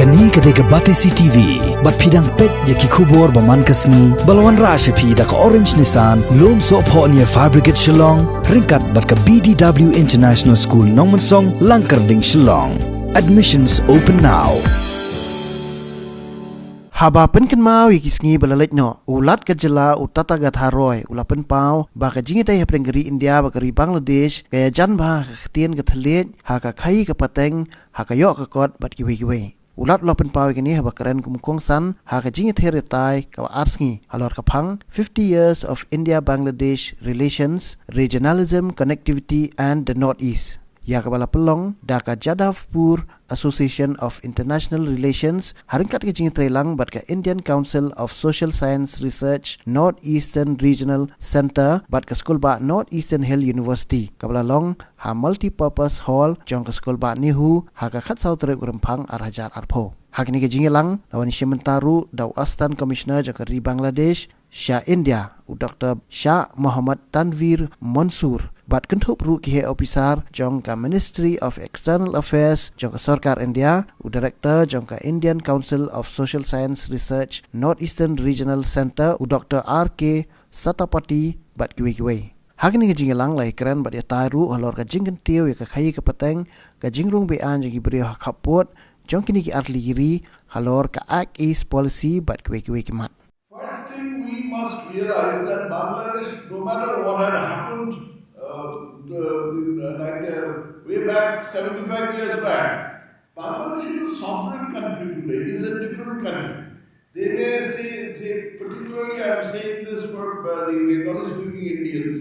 Kani kadega Batesi TV, bat pidang pet yaki kubor baman kasni, balwan rasha pi da ka Orange Nissan, lom so po niya Fabricate Shillong, ringkat bat ka BDW International School Nongmansong, Langkarding Shillong. Admissions open now. Haba pen kan mau yikisngi balalet no ulat ka jela utata ga tharoi ulapen pau ba ka jingi dai haprenggeri India ba kari Bangladesh kaya jan ba khtien ka thalet ha ka khai ka pateng ha ka yo ka kot bat ki wi ulat ulapen pau kini haba karen kumkong san ha ka jingi there tai ka arsngi halor ka phang 50 years of India Bangladesh relations, regionalism, connectivity and the northeast. Yakabala pelong daka Jadavpur Association of International Relations haringkat ke jingi trelang bat ka Indian Council of Social Science Research Northeastern Regional Center bat ka school ba Northeastern Hill University kabala long ha multi-purpose hall jong ka school ba nihu ha ka khat sau tere urempang arhajar arpho hakini ke jingi lang lawani shimentaru daw astan commissioner jakari Bangladesh Shah India Dr. Shah Muhammad Tanvir Mansur bat kentup ru ki officer jong ka Ministry of External Affairs jong ka Sarkar India Director jong ka Indian Council of Social Science Research Northeastern Regional Center Dr. R.K. Satapati bat kiwi hakini ke jingelang lai keren bat ya taru halor ka jingken tiu ya ka khai ka pateng ka jingrung be an jagi bri khapot jong kini ki arli giri halor ka Act East policy bat kiwi kimat. First thing we must realize that Bangladesh, no matter what had happened way back 75 years back, Bangladesh is a sovereign country today. It is a different country. They may say particularly I am saying this for the Bengali speaking Indians.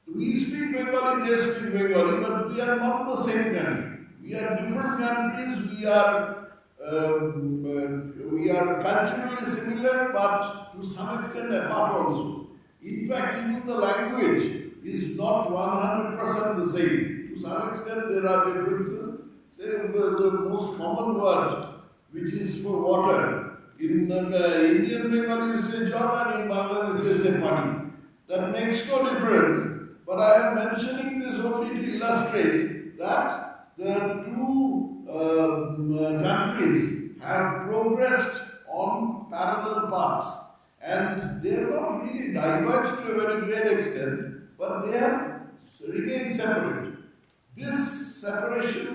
We speak Bengali, they speak Bengali, but we are not the same country. We are different countries. We are culturally similar, but to some extent apart also. In fact, even the language is not 100% the same. To some extent, there are differences. Say the most common word, which is for water. In Indian Bengali, we say jal, and in Bangladesh, they say pani. That makes no difference. But I am mentioning this only to illustrate that the two countries have progressed on parallel paths, and they have not really diverged to a very great extent, but they have remained separate. This separation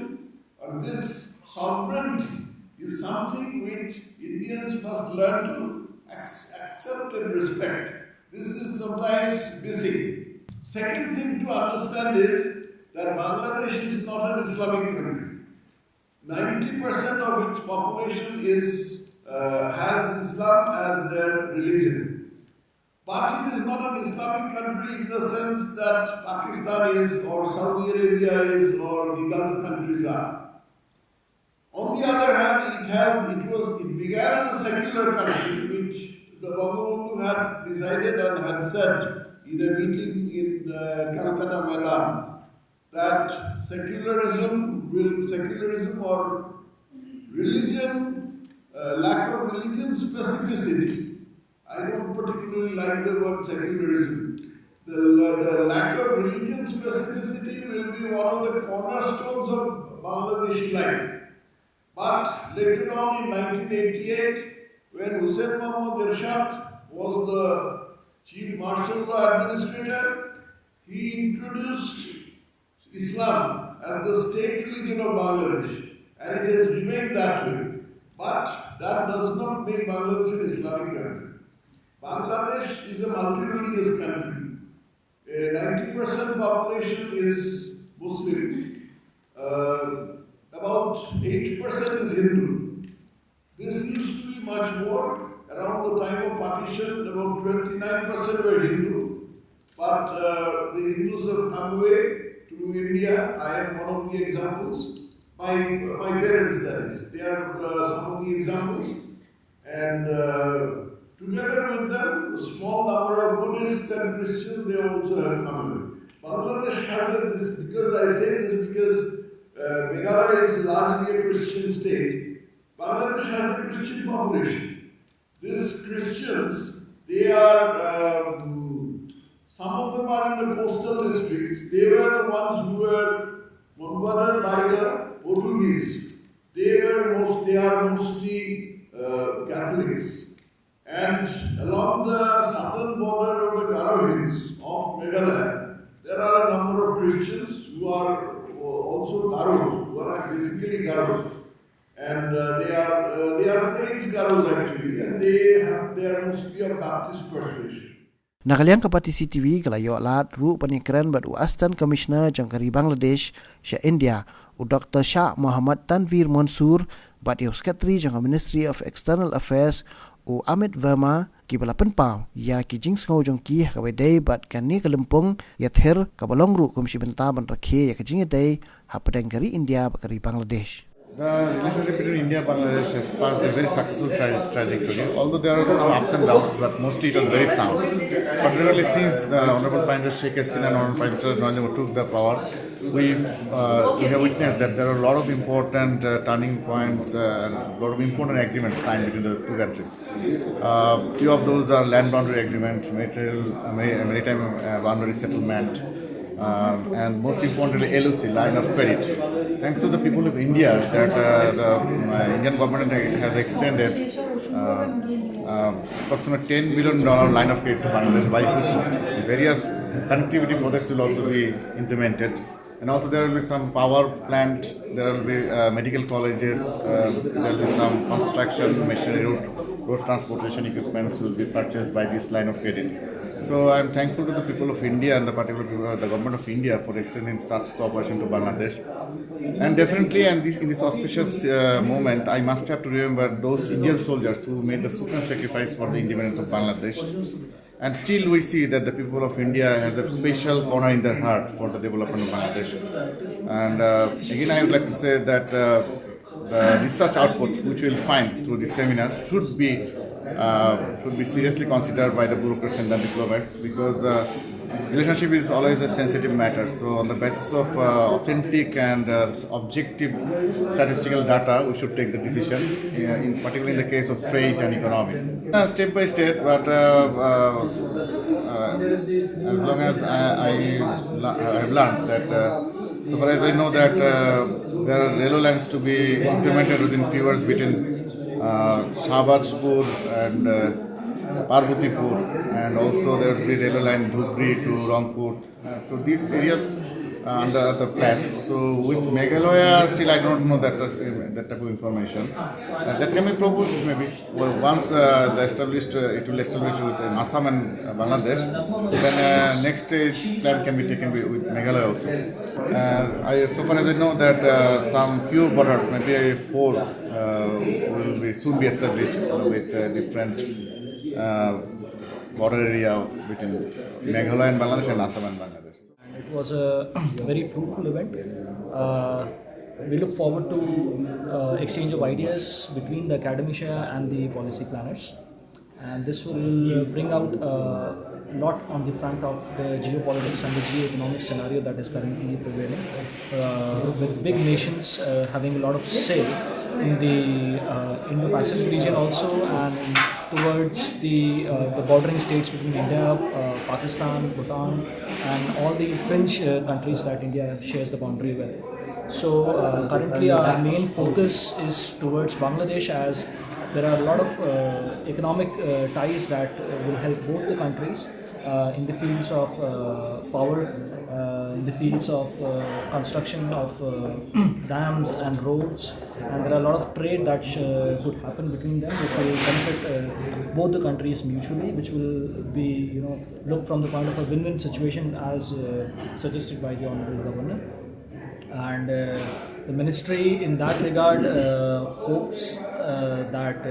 or this sovereignty is something which Indians must learn to accept and respect. This is sometimes missing. Second thing to understand is that Bangladesh is not an Islamic country. 90% of its population has Islam as their religion. But it is not an Islamic country in the sense that Pakistan is, or Saudi Arabia is, or the Gulf countries are. On the other hand, it began as a secular country, which the Bangabandhu had decided and had said in a meeting in Calcutta Maidan that secularism or religion, lack of religion specificity. I don't particularly like the word secularism. The lack of religion specificity will be one of the cornerstones of Bangladeshi life. But later on in 1988, when Hussain Mahmud Ershad was the Chief Martial Law Administrator, he introduced Islam as the state religion of Bangladesh, and it has remained that way. But that does not make Bangladesh an Islamic country. Bangladesh is a multi-religious country. 90% population is Muslim. About 8% is Hindu. This used to be much more. Around the time of partition, about 29% were Hindu. But the Hindus have come away to India. I am one of the examples. My parents, that is. They are some of the examples. And together with them, a small number of Buddhists and Christians, they also have come away. Bangladesh has this, because I say this because Meghalaya is largely a Christian state. Bangladesh has a Christian population. These Christians, they are, some of them are in the coastal districts. They were the ones who were converted by the Portuguese. They are mostly Catholics. And along the southern border of the Garo Hills of Meghalaya, there are a number of Christians who are also Garos, who are basically Garos. And they are plains Garos actually, and they are mostly of Baptist persuasion. Nakaliang kapati CTV kalayo lat ru panikran badu Assistant Commissioner Jangkari Bangladesh Sha India u Dr. Shah Muhammad Tanvir Mansur badi Secretary Jang Ministry of External Affairs u Amit Verma ki balapan pau ya ki jing ngau jong ki ka dei bat kan ni kalempong ya ther ka balong ru komisi benta ban rakhe ya ki jing dei ha padangkari India bakari Bangladesh. The relationship between India and Bangladesh has passed a very successful trajectory. Although there are some ups and downs, but mostly it was very sound. Particularly since the Honorable Prime Minister Sheikh Hasina and Honorable Prime Minister Narendra Modi took the power, we have witnessed that there are a lot of important turning points and a lot of important agreements signed between the two countries. Few of those are land boundary agreement, maritime boundary settlement, and most importantly LOC, line of credit. Thanks to the people of India that the Indian government has extended approximately $10 billion line of credit to Bangladesh, by which various connectivity projects will also be implemented. And also there will be some power plant, there will be medical colleges, there will be some construction machinery, road transportation equipments will be purchased by this line of credit. So I am thankful to the people of India and the government of India for extending such cooperation to Bangladesh. And definitely, in this auspicious moment, I must have to remember those Indian soldiers who made the supreme sacrifice for the independence of Bangladesh. And still we see that the people of India has a special corner in their heart for the development of Bangladesh. And again, I would like to say that the research output which we will find through this seminar should be seriously considered by the bureaucrats and the diplomats, because relationship is always a sensitive matter. So on the basis of authentic and objective statistical data, we should take the decision, particularly in the case of trade and economics. Step by step, but as long as I have learned that so far as I know that there are railway lines to be implemented within few years between Shahbazpur and Parvatipur, and also there will be railway line Dhubri to Rangpur. So these areas under the plan. So with Meghalaya, still I don't know that type of information. That can be proposed maybe. Well, once it will establish with Assam and Bangladesh, then next stage plan can be taken with Meghalaya also. So far as I know that some few borders, maybe 4, will soon be established with different border area between Meghalaya and Bangladesh and Assam and Bangladesh. It was a very fruitful event. We look forward to exchange of ideas between the academia and the policy planners, and this will bring out a lot on the front of the geopolitics and the geo-economic scenario that is currently prevailing, with big nations having a lot of say in the Indo-Pacific region also, and towards the bordering states between India, Pakistan, Bhutan, and all the fringe countries that India shares the boundary with. So currently our main focus is towards Bangladesh, as there are a lot of economic ties that will help both the countries in the fields of power, in the fields of construction of dams and roads, and there are a lot of trade that could happen between them, which will benefit both the countries mutually, which will be, looked from the point of a win-win situation as suggested by the Honorable Governor. And the ministry in that regard hopes that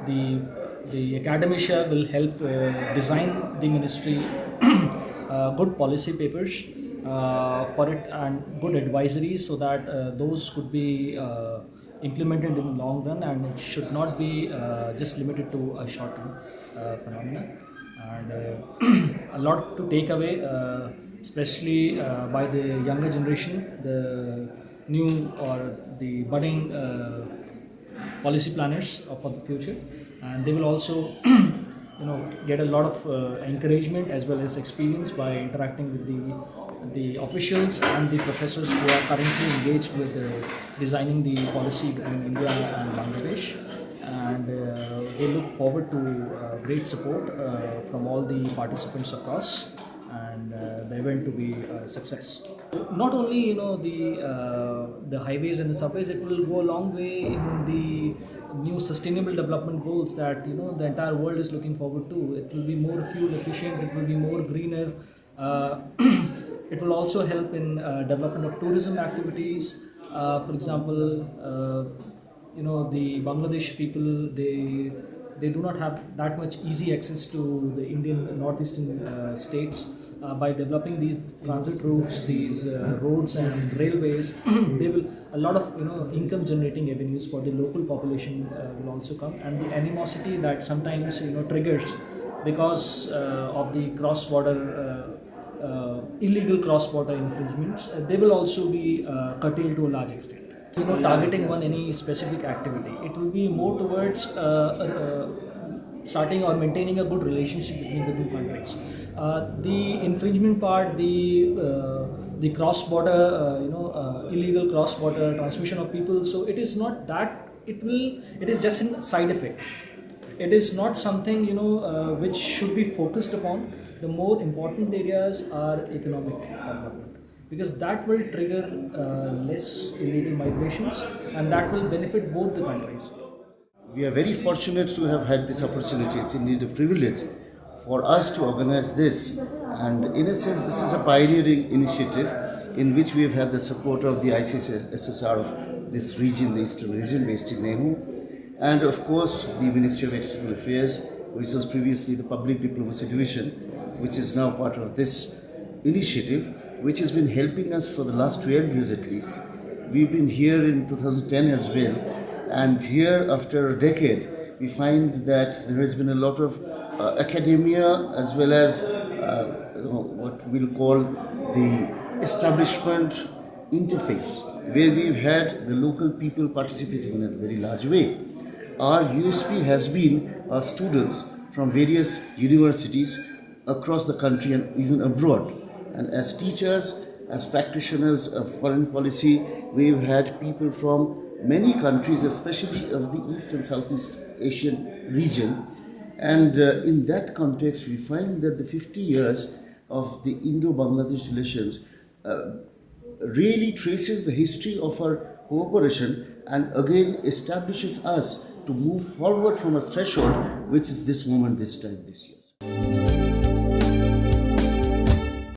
the academia will help design the ministry good policy papers for it, and good advisories, so that those could be implemented in the long run, and it should not be just limited to a short-term phenomenon. And a lot to take away, especially by the younger generation, the new or the budding policy planners for the future, and they will also get a lot of encouragement as well as experience by interacting with the the officials and the professors who are currently engaged with designing the policy between India and Bangladesh. And they look forward to great support from all the participants across, and the event to be a success. Not only the highways and the subways, it will go a long way in the new sustainable development goals that the entire world is looking forward to. It will be more fuel efficient, it will be more greener. It will also help in development of tourism activities. For example, the Bangladesh people, they do not have that much easy access to the Indian northeastern states. By developing these transit routes, these roads and railways, they will a lot of income generating avenues for the local population will also come, and the animosity that sometimes triggers because of the cross border illegal cross border infringements, they will also be curtailed to a large extent. Targeting any specific activity, it will be more towards starting or maintaining a good relationship between the two countries. The infringement part, the cross-border, illegal cross-border transmission of people. So it is not that it is just a side effect. It is not something which should be focused upon. The more important areas are economic development, because that will trigger less illegal migrations, and that will benefit both the countries. We are very fortunate to have had this opportunity. It's indeed a privilege for us to organize this, and in a sense this is a pioneering initiative in which we have had the support of the ICSSR of this region, the Eastern region, based in Nehu, and of course the Ministry of External Affairs, which was previously the Public Diplomacy Division, which is now part of this initiative, which has been helping us for the last 12 years at least. We've been here in 2010 as well, and here after a decade we find that there has been a lot of academia as well as what we'll call the establishment interface, where we've had the local people participating in a very large way. Our USP has been our students from various universities across the country and even abroad. And as teachers, as practitioners of foreign policy, we've had people from many countries, especially of the East and Southeast Asian region. And in that context, we find that the 50 years of the Indo-Bangladesh relations really traces the history of our cooperation and again establishes us to move forward from a threshold which is this moment, this time, this year.